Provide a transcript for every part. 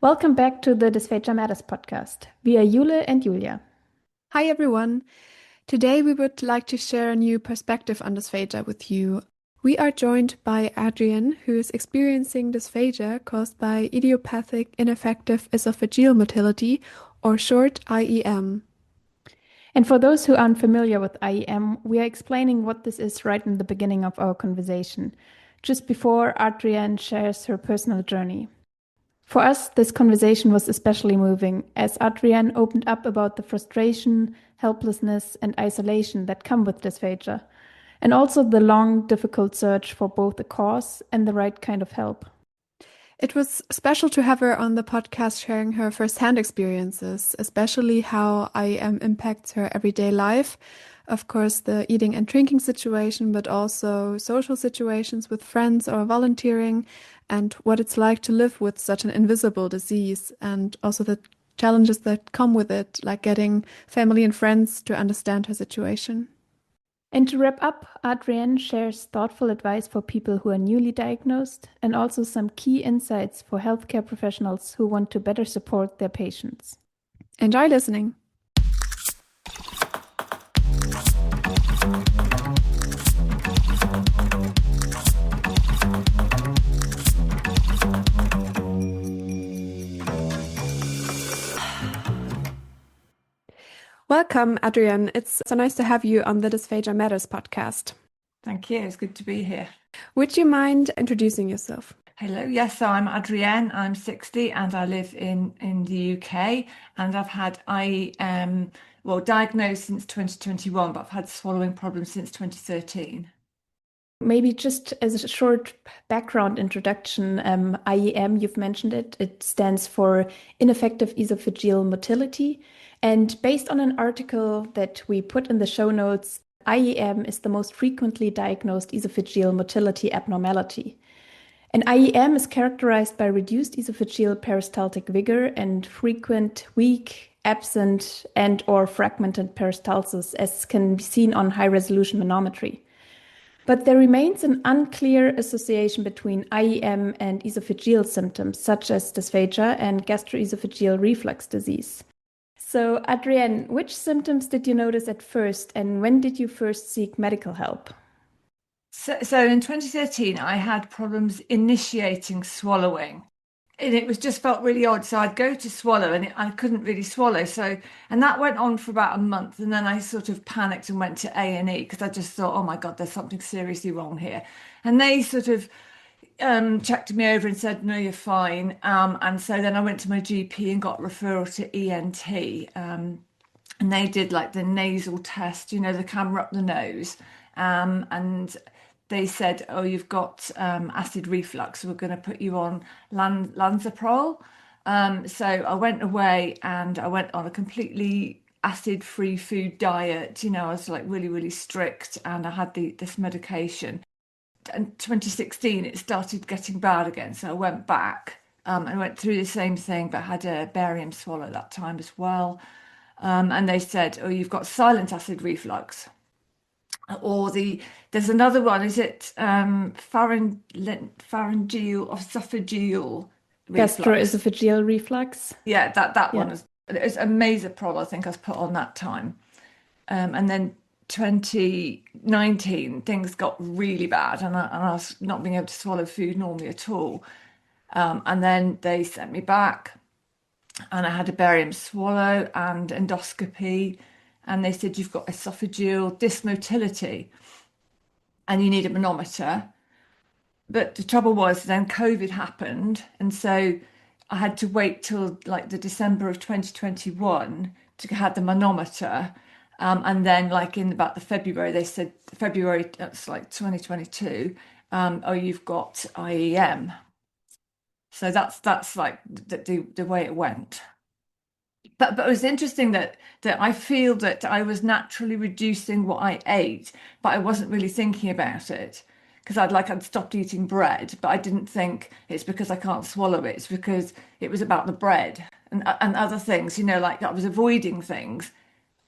Welcome back to the Dysphagia Matters podcast. We are Jule and Julia. Hi everyone. Today we would like to share a new perspective on dysphagia with you. We are joined by Adrienne, who is experiencing dysphagia caused by idiopathic ineffective esophageal motility, or short IEM. And for those who aren't familiar with IEM, we are explaining what this is right in the beginning of our conversation, just before Adrienne shares her personal journey. For us, this conversation was especially moving as Adrienne opened up about the frustration, helplessness, and isolation that come with dysphagia, and also the long, difficult search for both the cause and the right kind of help. It was special to have her on the podcast sharing her firsthand experiences, especially how IEM impacts her everyday life. Of course, the eating and drinking situation, but also social situations with friends or volunteering, and what it's like to live with such an invisible disease, and also the challenges that come with it, like getting family and friends to understand her situation. And to wrap up, Adrienne shares thoughtful advice for people who are newly diagnosed and also some key insights for healthcare professionals who want to better support their patients. Enjoy listening. Welcome, Adrienne. It's so nice to have you on the Dysphagia Matters podcast. Thank you. It's good to be here. Would you mind introducing yourself? Hello. Yes, so I'm Adrienne. I'm 60 and I live in the UK, and I've had diagnosed since 2021, but I've had swallowing problems since 2013. Maybe just as a short background introduction, IEM, you've mentioned it. It stands for ineffective esophageal motility. And based on an article that we put in the show notes, IEM is the most frequently diagnosed esophageal motility abnormality. And IEM is characterized by reduced esophageal peristaltic vigor and frequent, weak, absent, and/or fragmented peristalsis, as can be seen on high-resolution manometry. But there remains an unclear association between IEM and esophageal symptoms, such as dysphagia and gastroesophageal reflux disease. So, Adrienne, which symptoms did you notice at first, and when did you first seek medical help? So in 2013, I had problems initiating swallowing. And it was just felt really odd. So I'd go to swallow and I couldn't really swallow. And that went on for about a month. And then I sort of panicked and went to A&E because I just thought, oh my God, there's something seriously wrong here. And they sort of checked me over and said, no, you're fine. And so then I went to my GP and got referral to ENT. And they did like the nasal test, the camera up the nose. And they said, oh, you've got acid reflux, so we're going to put you on Lanzaprol. So I went away and I went on a completely acid-free food diet. I was like really, really strict, and I had this medication. And 2016, it started getting bad again. So I went back and went through the same thing, but had a barium swallow that time as well. And they said, oh, you've got silent acid reflux. Or there's another one, is it pharyngeal or esophageal reflux? Gastroesophageal reflux. Yeah, that one is it's a Mazaprol, I think I was put on that time. And then 2019, things got really bad, and I was not being able to swallow food normally at all. And then they sent me back, and I had a barium swallow and endoscopy. And they said, you've got esophageal dysmotility and you need a manometer. But the trouble was then COVID happened. And so I had to wait till like the December of 2021 to have the manometer. And then like in about the February, they said, February, that's like 2022, oh, you've got IEM. So that's like the way it went. But it was interesting that I feel that I was naturally reducing what I ate, but I wasn't really thinking about it because I'd stopped eating bread, but I didn't think it's because I can't swallow it. It's because it was about the bread and other things, like I was avoiding things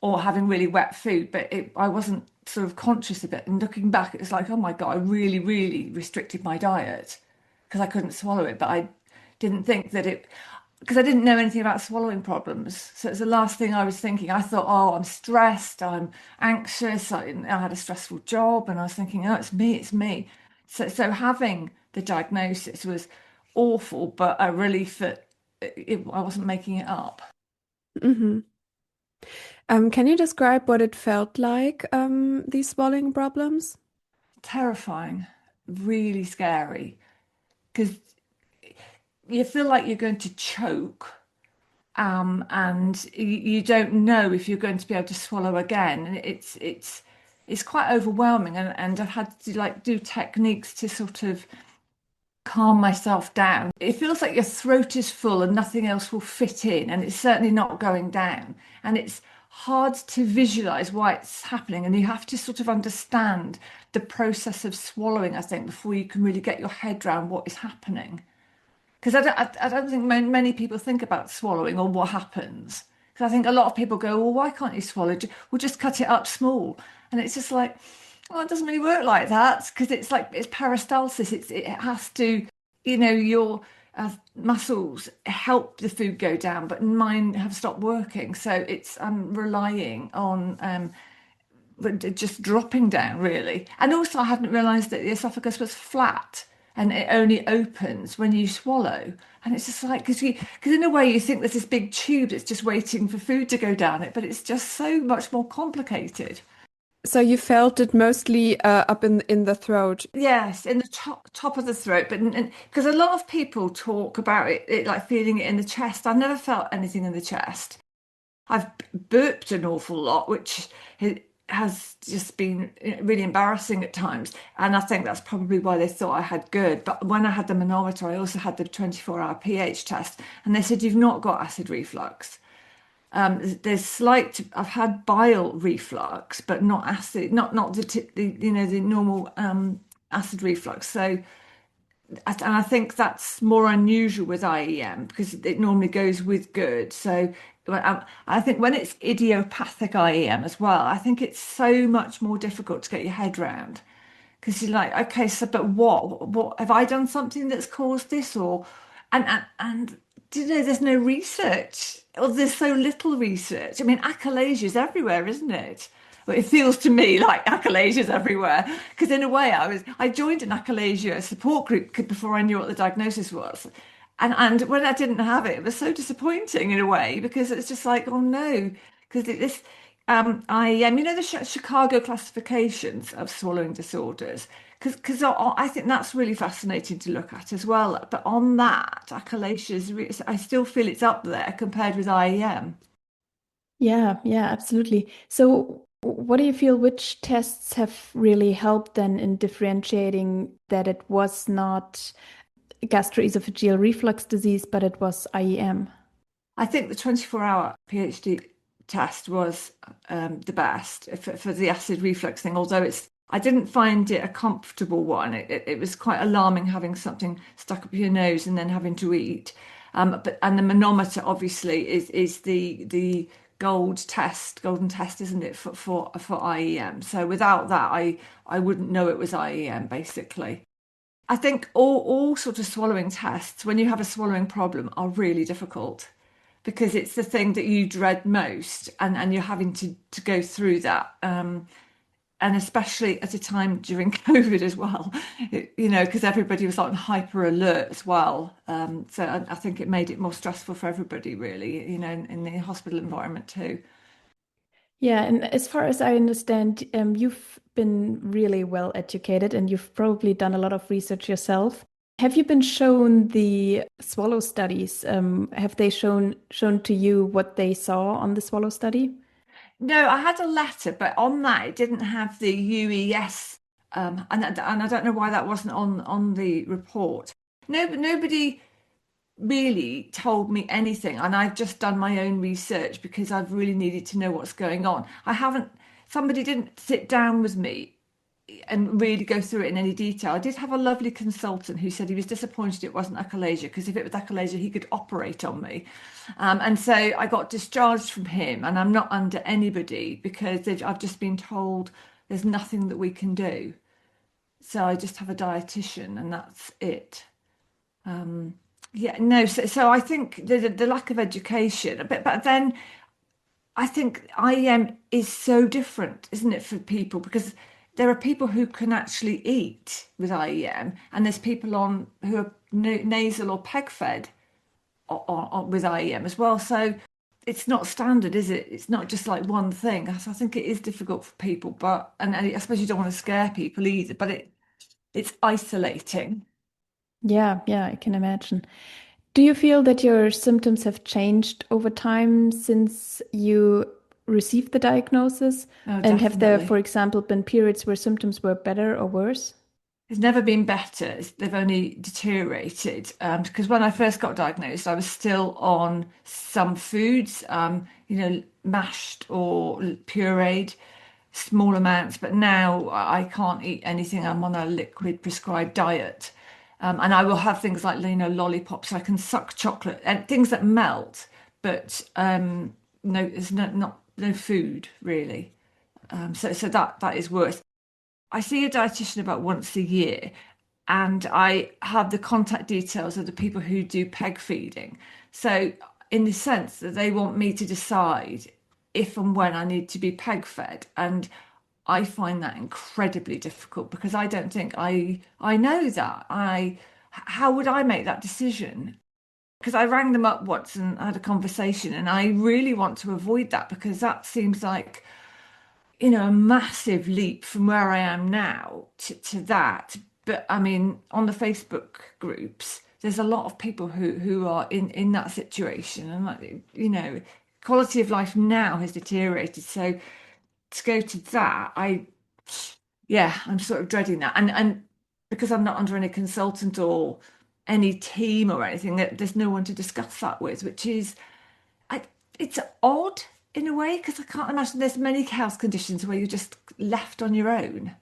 or having really wet food, but I wasn't sort of conscious of it. And looking back, it was like, oh my God, I really, really restricted my diet because I couldn't swallow it, but I didn't think that because I didn't know anything about swallowing problems. So it's the last thing I was thinking. I thought, oh, I'm stressed, I'm anxious, I had a stressful job, and I was thinking, oh, it's me, it's me. So having the diagnosis was awful, but a relief that I wasn't making it up. Hmm. Can you describe what it felt like, these swallowing problems? Terrifying, really scary, because you feel like you're going to choke. And you don't know if you're going to be able to swallow again, and it's quite overwhelming. And I've had to like do techniques to sort of calm myself down. It feels like your throat is full and nothing else will fit in, and it's certainly not going down. And it's hard to visualize why it's happening, and you have to sort of understand the process of swallowing, I think, before you can really get your head around what is happening. Because I don't think many people think about swallowing or what happens. Because I think a lot of people go, well, why can't you swallow? We'll just cut it up small. And it's just like, well, it doesn't really work like that because it's like it's peristalsis. It has to, your muscles help the food go down, but mine have stopped working. So I'm relying on just dropping down really. And also I hadn't realized that the esophagus was flat and it only opens when you swallow. And it's just like, because in a way you think there's this big tube that's just waiting for food to go down it, but it's just so much more complicated. So you felt it mostly up in the throat. Yes, in the top of the throat, but because a lot of people talk about it like feeling it in the chest. I've never felt anything in the chest. I've burped an awful lot, which has just been really embarrassing at times. And I think that's probably why they thought I had good. But when I had the manometer, I also had the 24-hour pH test, and they said, you've not got acid reflux. There's slight, I've had bile reflux, but not acid, not the normal acid reflux. So and I think that's more unusual with IEM because it normally goes with good. So I think when it's idiopathic IEM as well, I think it's so much more difficult to get your head around because you're like, okay, so but what have I done something that's caused this or and do you know there's no research or there's so little research. I mean, achalasia is everywhere, isn't it? Well, it feels to me like achalasia is everywhere because in a way I joined an achalasia support group before I knew what the diagnosis was. And when I didn't have it, it was so disappointing in a way because it's just like, oh no, because this the Chicago classifications of swallowing disorders, because I think that's really fascinating to look at as well. But on that, achalasia I still feel it's up there compared with IEM. Yeah, yeah, absolutely. So, what do you feel which tests have really helped then in differentiating that it was not gastroesophageal reflux disease, but it was IEM? I think the 24-hour PhD test was the best for the acid reflux thing, although I didn't find it a comfortable one. It was quite alarming having something stuck up your nose and then having to eat. And the manometer obviously is the golden test, isn't it, for IEM? So without that, I wouldn't know it was IEM basically. I think all sort of swallowing tests, when you have a swallowing problem, are really difficult because it's the thing that you dread most, and you're having to go through that. And especially at a time during COVID as well, because everybody was on hyper alert as well. So I think it made it more stressful for everybody, really, in the hospital environment too. Yeah, and as far as I understand, you've been really well educated and you've probably done a lot of research yourself. Have you been shown the swallow studies? Have they shown to you what they saw on the swallow study? No, I had a letter, but on that it didn't have the UES, and I don't know why that wasn't on the report. No, but nobody really told me anything, and I've just done my own research because I've really needed to know what's going on. I haven't. Somebody didn't sit down with me and really go through it in any detail. I did have a lovely consultant who said he was disappointed it wasn't achalasia because if it was achalasia, he could operate on me. And so I got discharged from him, and I'm not under anybody because I've just been told there's nothing that we can do. So I just have a dietitian, and that's it. Yeah, no, so I think the lack of education, but then I think IEM is so different, isn't it, for people? Because there are people who can actually eat with IEM, and there's people on who are nasal or peg fed with IEM as well. So it's not standard, is it? It's not just like one thing. So I think it is difficult for people, but and I suppose you don't want to scare people either, but it's isolating. Yeah, yeah, I can imagine. Do you feel that your symptoms have changed over time since you received the diagnosis? Oh, And have there, for definitely. example, been periods where symptoms were better or worse? It's never been better. They've only deteriorated. Because when I first got diagnosed, I was still on some foods, mashed or pureed, small amounts. But now I can't eat anything. I'm on a liquid prescribed diet. And I will have things like, lollipops. I can suck chocolate and things that melt, but no, there's no food really. So that is worse. I see a dietitian about once a year, and I have the contact details of the people who do peg feeding. So, in the sense that they want me to decide if and when I need to be peg fed, and I find that incredibly difficult because I don't think I know that. How would I make that decision? Because I rang them up once and had a conversation, and I really want to avoid that because that seems like a massive leap from where I am now to that. But I mean, on the Facebook groups, there's a lot of people who are in that situation, and like, quality of life now has deteriorated. So to go to that, yeah, I'm sort of dreading that, and because I'm not under any consultant or any team or anything, there's no one to discuss that with, which is I, it's odd in a way because I can't imagine there's many health conditions where you're just left on your own.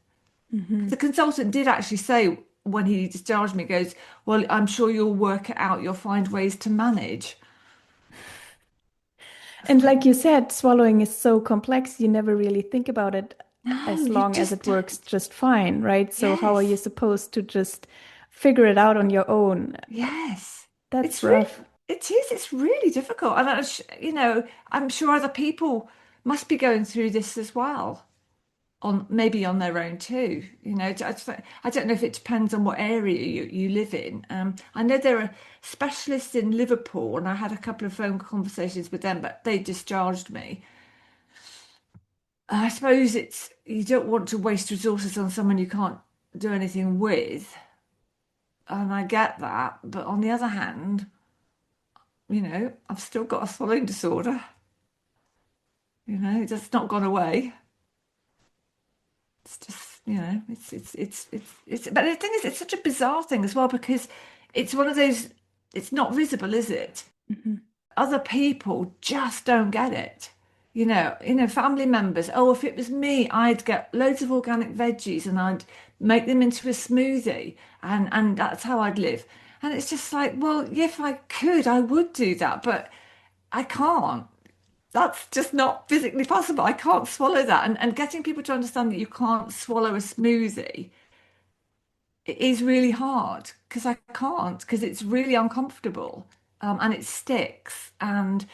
Hmm. The consultant did actually say when he discharged me, goes, "Well, I'm sure you'll work it out. You'll find ways to manage." I was And like, like you said, swallowing is so complex, you never really think about it "No, as you long as just it works don't." just fine, right? So how are you Yes, supposed to just figure it out on your own? yes. That's It's really, rough. it is. It's really difficult, and I'm sure other people must be going through this as well. On maybe on their own too. I don't know if it depends on what area you live in. I know there are specialists in Liverpool, and I had a couple of phone conversations with them, but they discharged me. I suppose it's you don't want to waste resources on someone you can't do anything with, and I get that. But on the other hand, I've still got a swallowing disorder. That's not gone away. It's just, but the thing is, it's such a bizarre thing as well because it's one of those, it's not visible, is it? Mhm. Other people just don't get it. Family members, oh, if it was me, I'd get loads of organic veggies and I'd make them into a smoothie and that's how I'd live. And it's just like, well, yeah, if I could, I would do that, but I can't. That's just not physically possible. I can't swallow that. And getting people to understand that you can't swallow a smoothie is really hard because I can't, because it's really uncomfortable and it sticks and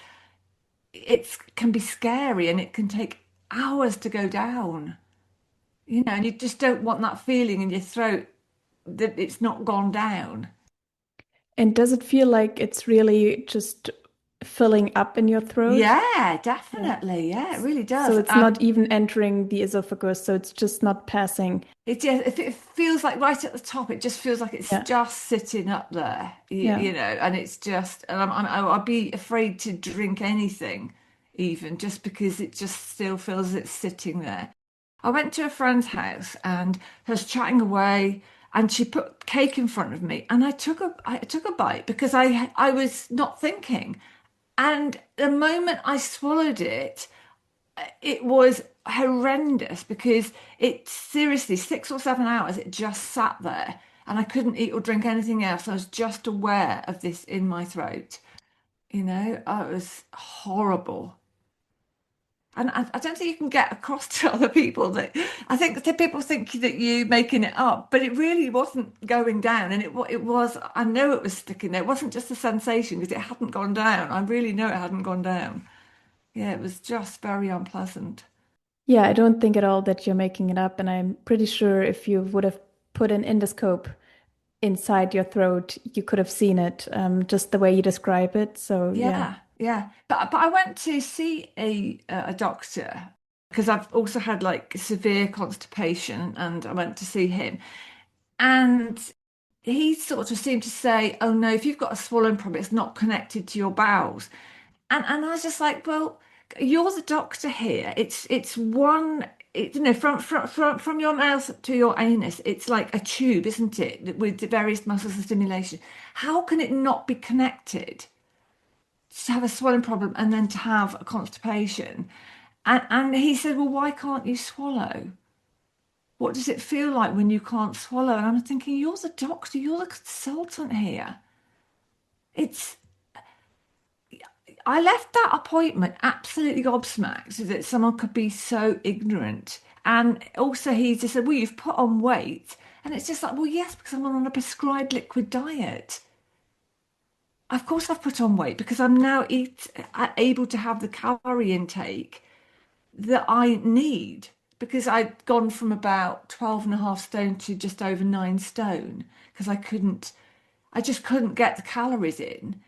it can be scary and it can take hours to go down, and you just don't want that feeling in your throat that it's not gone down. And does it feel like it's really just filling up in your throat? Yeah, Yeah. definitely. Yeah, it really So does. it's not even entering the esophagus, so it's just not passing. It feels like right at the top. It just feels like it's Yeah. just sitting up there, Yeah. and it's just, and I'd be afraid to drink anything, even just because it just still feels as it's sitting there. I went to a friend's house and I was chatting away, and she put cake in front of me, and I took a bite because I was not thinking, and the moment I swallowed it was horrendous because it seriously 6 or 7 hours it just sat there and I couldn't eat or drink anything else. I was just aware of this in my throat. It was horrible. And I don't think you can get across to other people that I think that people think that you making it up, but it really wasn't going down. And it was, I know it was sticking there. It wasn't just a sensation because it hadn't gone down. I really know it hadn't gone down. Yeah, it was just very unpleasant. Yeah, I don't think at all that you're making it up, and I'm pretty sure if you would have put an endoscope inside your throat, you could have seen it, just the way you describe it. So yeah. Yeah, yeah. But I went to see a doctor because I've also had like severe constipation, and I went to see him. And he sort of seemed to say, "Oh no, if you've got a swallowing problem, it's not connected to your bowels." And I was just like, "Well, you're the doctor here. It's one, from your mouth to your anus, it's like a tube, isn't it, with the various muscles and stimulation. How can it not be connected to have a swallowing problem and then to have a constipation?" And he said, "Well, why can't you swallow? What does it feel like when you can't swallow?" And I'm thinking, you're the doctor, you're the consultant here. It's I left that appointment absolutely gobsmacked that someone could be so ignorant. And also he just said, "Well, you've put on weight." And it's just like, well, yes, because I'm on a prescribed liquid diet. Of course I've put on weight because I'm now able to have the calorie intake that I need because I'd gone from about 12 and a half stone to just over 9 stone because I just couldn't get the calories in.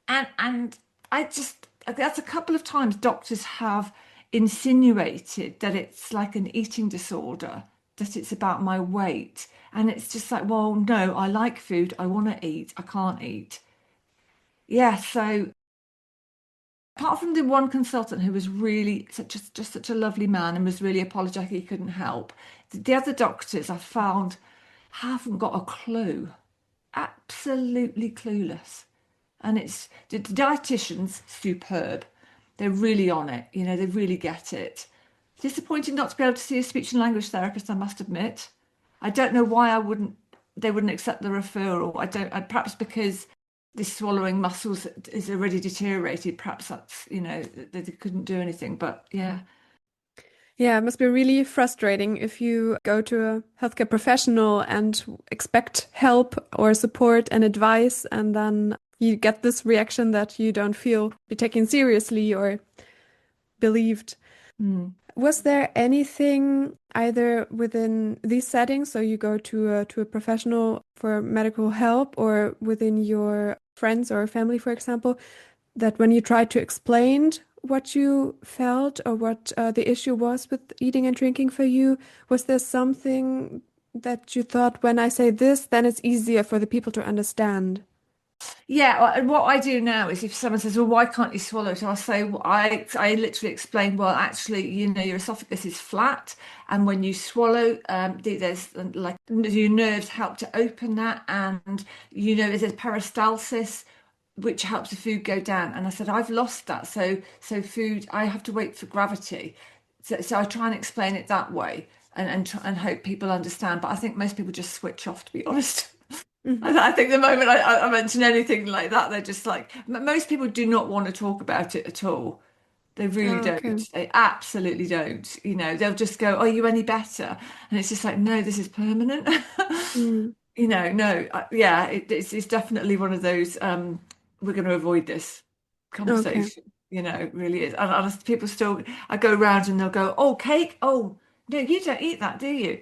And I just, that's a couple of times doctors have insinuated that it's like an eating disorder, that it's about my weight. And it's just like, well, no, I like food. I want to eat. I can't eat. Yeah. So apart from the one consultant who was really just such a lovely man and was really apologetic he couldn't help, the other doctors I found haven't got a clue, absolutely clueless. And it's the dietitians, superb. They're really on it, they really get it. Disappointing not to be able to see a speech and language therapist, I must admit. I don't know why they wouldn't accept the referral. Perhaps because the swallowing muscles is already deteriorated. Perhaps that's, they couldn't do anything. But yeah. Yeah, it must be really frustrating if you go to a healthcare professional and expect help or support and advice, and then you get this reaction that you don't feel be taken seriously or believed. Mm. Was there anything either within these settings, so you go to a professional for medical help, or within your friends or family, for example, that when you tried to explain what you felt or what the issue was with eating and drinking for you, was there something that you thought, when I say this, then it's easier for the people to understand? Yeah, and what I do now is if someone says, "Well, why can't you swallow it?" I'll say, well, I literally explain, well, actually, your esophagus is flat, and when you swallow, there's like your nerves help to open that, and there's a peristalsis which helps the food go down. And I said, I've lost that, so food, I have to wait for gravity. So I try and explain it that way, and hope people understand. But I think most people just switch off, to be honest. Hmm. I think the moment I mention anything like that, they're just like, most people do not want to talk about it at all. They really Oh, okay. don't. They absolutely don't. They'll just go, "Are you any better?" And it's just like, no, this is permanent. Mm. No, yeah, it's definitely one of those, we're going to avoid this Okay. conversation. It really is. And people still, I go around and they'll go, "Oh, cake? Oh, no, you don't eat that, do you?"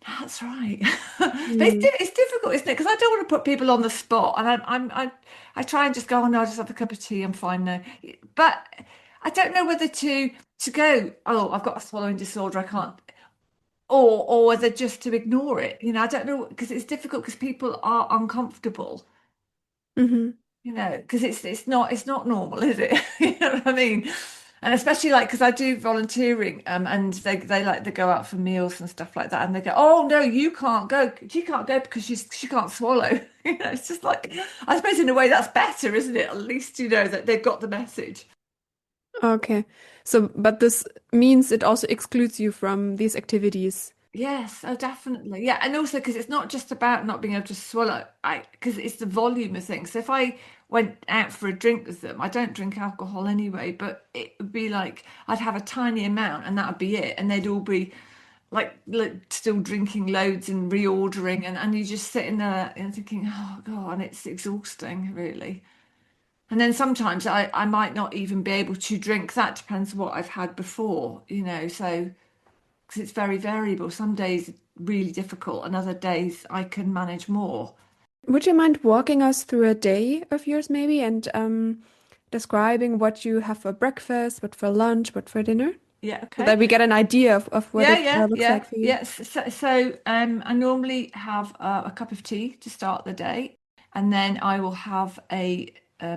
That's right. But Mm. it's difficult, isn't it? Because I don't want to put people on the spot, and I try and just go, "Oh no, I'll just have a cup of tea. I'm fine now." But I don't know whether to go, "Oh, I've got a swallowing disorder. I can't," or whether just to ignore it. I don't know because it's difficult because people are uncomfortable. Hmm. Because it's not normal, is it? You know what I mean? And especially like because I do volunteering, and they like they go out for meals and stuff like that, and they go, "Oh no, you can't go. She can't go because she can't swallow." It's just like, I suppose in a way that's better, isn't it? At least that they've got the message. Okay. So, but this means it also excludes you from these activities. Yes, oh, definitely. Yeah, and also because it's not just about not being able to swallow, because it's the volume of things. So if I went out for a drink with them. I don't drink alcohol anyway, but it would be like I'd have a tiny amount and that would be it. And they'd all be like still drinking loads and reordering, and you just sitting there and thinking, oh God, and it's exhausting, really. And then sometimes I might not even be able to drink. That depends what I've had before, so because it's very variable. Some days really difficult, and other days I can manage more. Would you mind walking us through a day of yours, maybe, and describing what you have for breakfast, what for lunch, what for dinner, Yeah, so okay. that we get an idea of what Yeah, it yeah, looks yeah, like for you? yeah. So, I normally have a cup of tea to start the day, and then I will have a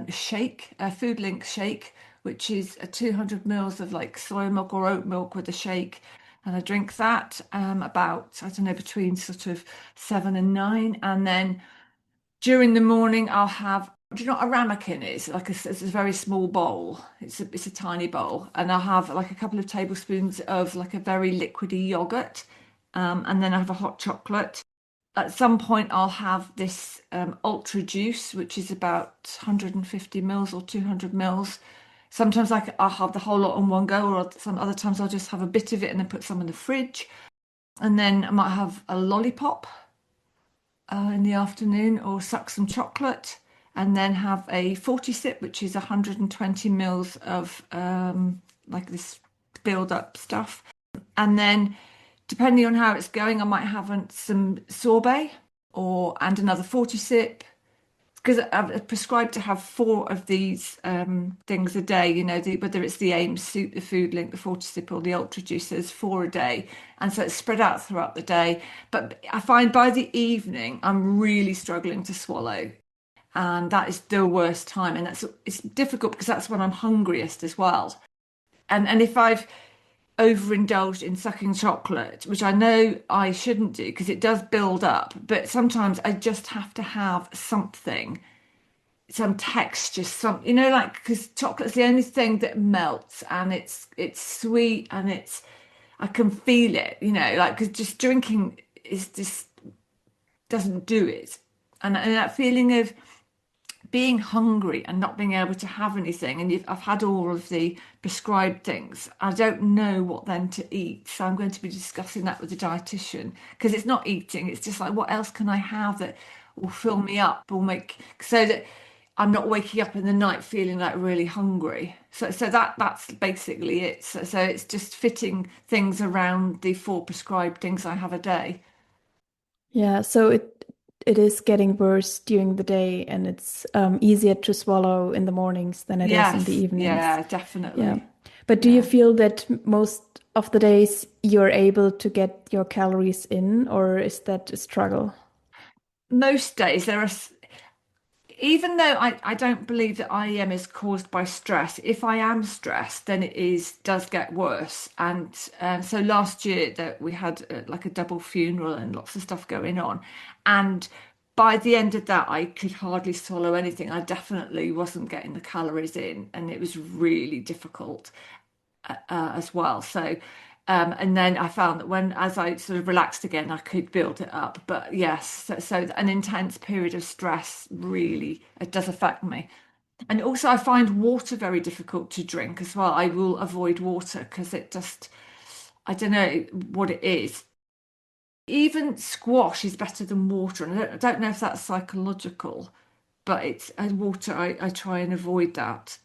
shake, a Food Link shake, which is a 200 mils of like soy milk or oat milk with a shake, and I drink that about, I don't know, between sort of 7 and 9, and then during the morning I'll have. Do you know what a ramekin is? It's a very small bowl. It's a tiny bowl, and I'll have like a couple of tablespoons of like a very liquidy yogurt, and then I have a hot chocolate. At some point, I'll have this ultra juice, which is about 150 mils or 200 mils. Sometimes I'll have the whole lot on one go, or some other times I'll just have a bit of it and then put some in the fridge. And then I might have a lollipop in the afternoon or suck some chocolate and then have a 40 sip, which is 120 mils of like this build up stuff. And then depending on how it's going, I might have some sorbet or and another 40 sip because I've prescribed to have four of these things a day, whether it's the AIM soup, the Food Link, the 40 sip, or the Ultra Juice, there's four a day. And so it's spread out throughout the day. But I find by the evening, I'm really struggling to swallow. And that is the worst time. And it's difficult because that's when I'm hungriest as well. And if I've overindulged in sucking chocolate, which I know I shouldn't do because it does build up, but sometimes I just have to have something, some texture, like because chocolate's the only thing that melts and it's sweet and I can feel it, like because just drinking is just doesn't do it, and that feeling of being hungry and not being able to have anything, and I've had all of the prescribed things. I don't know what then to eat, so I'm going to be discussing that with the dietitian because it's not eating; it's just like what else can I have that will fill me up or make so that I'm not waking up in the night feeling like really hungry. So that's basically it. So it's just fitting things around the four prescribed things I have a day. Yeah, so it is getting worse during the day, and it's easier to swallow in the mornings than it is in the Yes, evenings. yeah, Yeah. definitely. But do you Yeah. feel that most of the days you're able to get your calories in, or is that a struggle? Most days even though I don't believe that IEM is caused by stress, if I am stressed, then does get worse. And so last year that we had like a double funeral and lots of stuff going on, and by the end of that, I could hardly swallow anything. I definitely wasn't getting the calories in, and it was really difficult as well. So, and then I found that as I sort of relaxed again, I could build it up. But yes, so an intense period of stress really it does affect me. And also, I find water very difficult to drink as well. I will avoid water because I don't know what it is. Even squash is better than water. And I don't know if that's psychological, but it's water, I try and avoid that.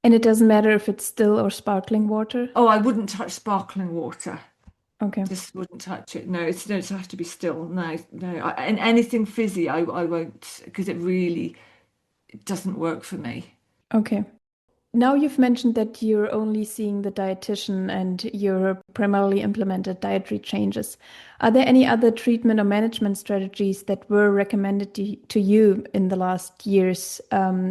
And it doesn't matter if it's still or sparkling water? Oh, I wouldn't touch sparkling water. Okay. Just wouldn't touch it. No, no, it have to be still. No, no. And anything fizzy, I won't because it doesn't work for me. Okay. Now you've mentioned that you're only seeing the dietitian and you're primarily implemented dietary changes. Are there any other treatment or management strategies that were recommended to you in the last years,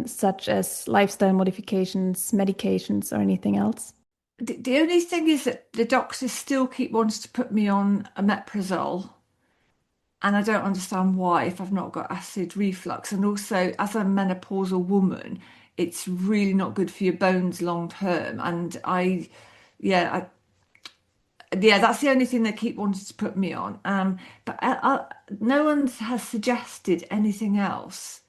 such as lifestyle modifications, medications, or anything else? The only thing is that the doctors still keep wanting to put me on omeprazole, and I don't understand why if I've not got acid reflux. And also, as a menopausal woman, it's really not good for your bones long term. And yeah, yeah, that's the only thing they keep wanting to put me on. But no one has suggested anything else.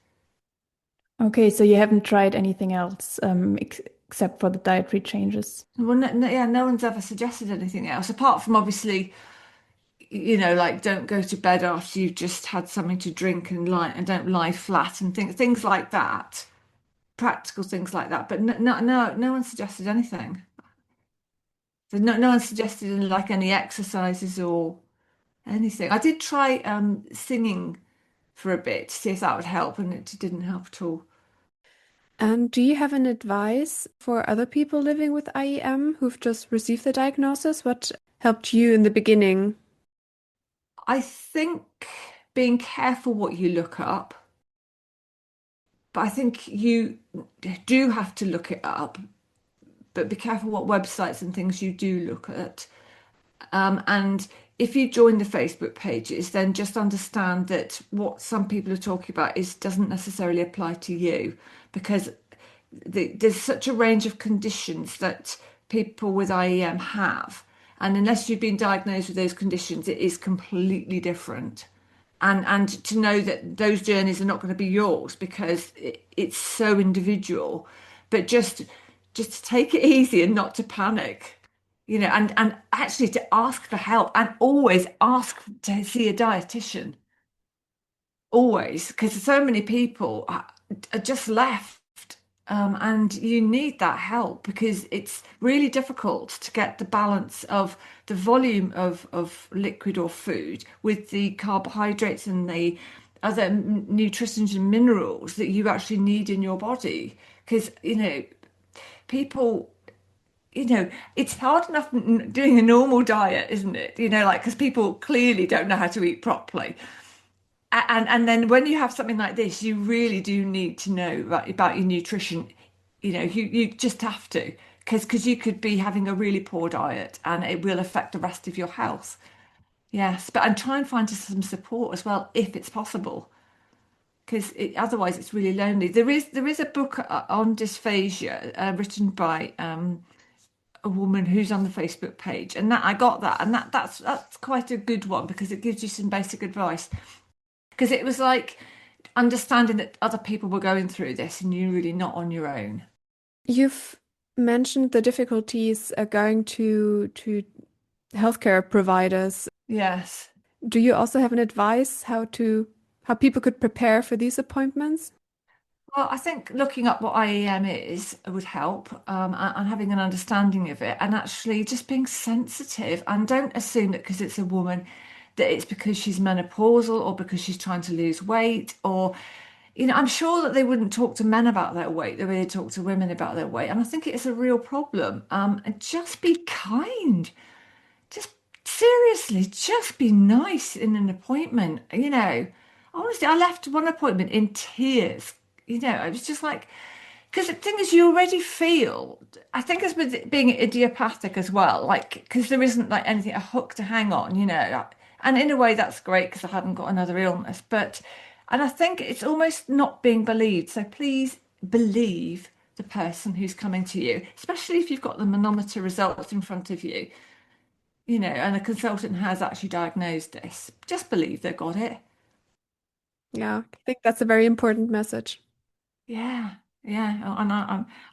Okay, so you haven't tried anything else except for the dietary changes. Well, yeah, no one's ever suggested anything else apart from obviously, like don't go to bed after you've just had something to drink and don't lie flat and things like that, practical things like that. But no one suggested anything. No one suggested like any exercises or anything. I did try singing for a bit to see if that would help, and it didn't help at all. And do you have an advice for other people living with IEM who've just received the diagnosis? What helped you in the beginning? I think being careful what you look up, but I think you do have to look it up, but be careful what websites and things you do look at. And if you join the Facebook pages, then just understand that what some people are talking about doesn't necessarily apply to you, because there's such a range of conditions that people with IEM have. And unless you've been diagnosed with those conditions, it is completely different. And to know that those journeys are not going to be yours because it's so individual, but just to take it easy and not to panic. And actually to ask for help and always ask to see a dietitian. Always, because so many people are just left. And you need that help because it's really difficult to get the balance of the volume of liquid or food with the carbohydrates and the other nutrients and minerals that you actually need in your body. Because, people it's hard enough doing a normal diet, isn't it? Because people clearly don't know how to eat properly. And then when you have something like this, you really do need to know about your nutrition. You just have to, because you could be having a really poor diet and it will affect the rest of your health. Yes, and try and find some support as well if it's possible, because otherwise it's really lonely. There is a book on dysphagia written by a woman who's on the Facebook page, and I got that, and that's quite a good one because it gives you some basic advice. Because it was like understanding that other people were going through this and you're really not on your own. You've mentioned the difficulties going to healthcare providers. Yes. Do you also have an advice how people could prepare for these appointments? Well, I think looking up what IEM is would help, and having an understanding of it, and actually just being sensitive, and don't assume that because it's a woman that it's because she's menopausal or because she's trying to lose weight, or I'm sure that they wouldn't talk to men about their weight the way they talk to women about their weight, and I think it is a real problem. And just be kind. Just seriously, just be nice in an appointment. Honestly, I left one appointment in tears. I was just like, because the thing is, you already feel, I think it's with it being idiopathic as well, like, because there isn't like anything, a hook to hang on, and in a way that's great because I haven't got another illness, and I think it's almost not being believed. So please believe the person who's coming to you, especially if you've got the manometer results in front of you, and a consultant has actually diagnosed this. Just believe they've got it. Yeah, I think that's a very important message. Yeah, yeah, and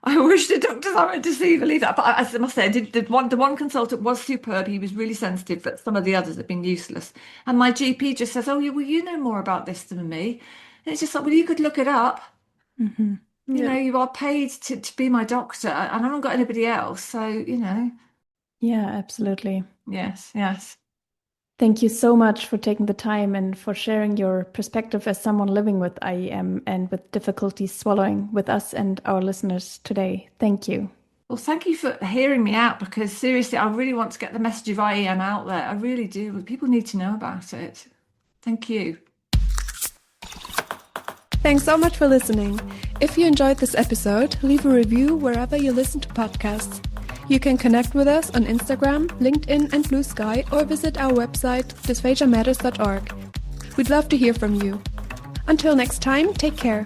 I wish the doctors I went to see believe that. But I must say, the one consultant was superb. He was really sensitive, but some of the others have been useless. And my GP just says, "Oh, well, you know more about this than me." And it's just like, well, you could look it up. Mm-hmm. Yeah. You are paid to be my doctor, and I haven't got anybody else. So, Yeah, absolutely. yes, yes. Thank you so much for taking the time and for sharing your perspective as someone living with IEM and with difficulties swallowing with us and our listeners today. Thank you. Well, thank you for hearing me out because seriously, I really want to get the message of IEM out there. I really do. People need to know about it. Thank you. Thanks so much for listening. If you enjoyed this episode, leave a review wherever you listen to podcasts. You can connect with us on Instagram, LinkedIn, and Blue Sky, or visit our website, dysphagiamatters.org. We'd love to hear from you. Until next time, take care.